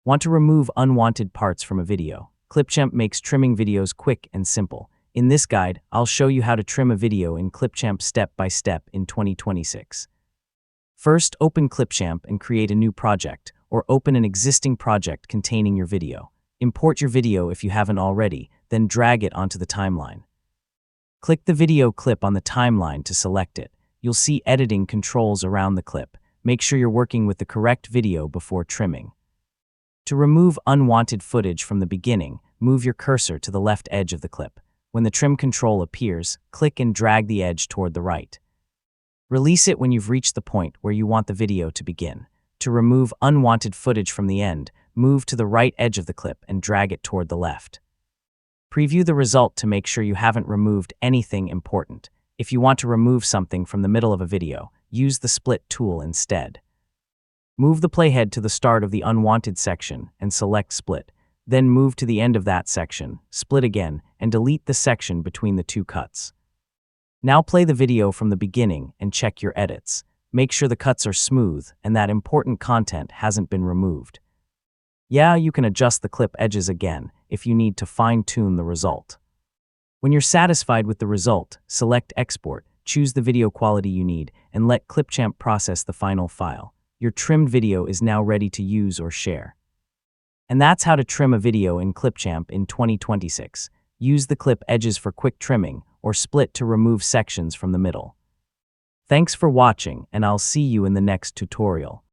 Want to remove unwanted parts from a video? Clipchamp makes trimming videos quick and simple. In this guide, I'll show you how to trim a video in Clipchamp step by step in 2026. First, open Clipchamp and create a new project, or open an existing project containing your video. Import your video if you haven't already, then drag it onto the timeline. Click the video clip on the timeline to select it. You'll see editing controls around the clip. Make sure you're working with the correct video before trimming. To remove unwanted footage from the beginning, move your cursor to the left edge of the clip. When the trim control appears, click and drag the edge toward the right. Release it when you've reached the point where you want the video to begin. To remove unwanted footage from the end, move to the right edge of the clip and drag it toward the left. Preview the result to make sure you haven't removed anything important. If you want to remove something from the middle of a video, use the split tool instead. Move the playhead to the start of the unwanted section and select split. Then move to the end of that section, split again, and delete the section between the two cuts. Now play the video from the beginning and check your edits. Make sure the cuts are smooth and that important content hasn't been removed. Yeah, you can adjust the clip edges again if you need to fine-tune the result. When you're satisfied with the result, select Export, choose the video quality you need, and let Clipchamp process the final file. Your trimmed video is now ready to use or share. And that's how to trim a video in Clipchamp in 2026. Use the clip edges for quick trimming or split to remove sections from the middle. Thanks for watching, and I'll see you in the next tutorial.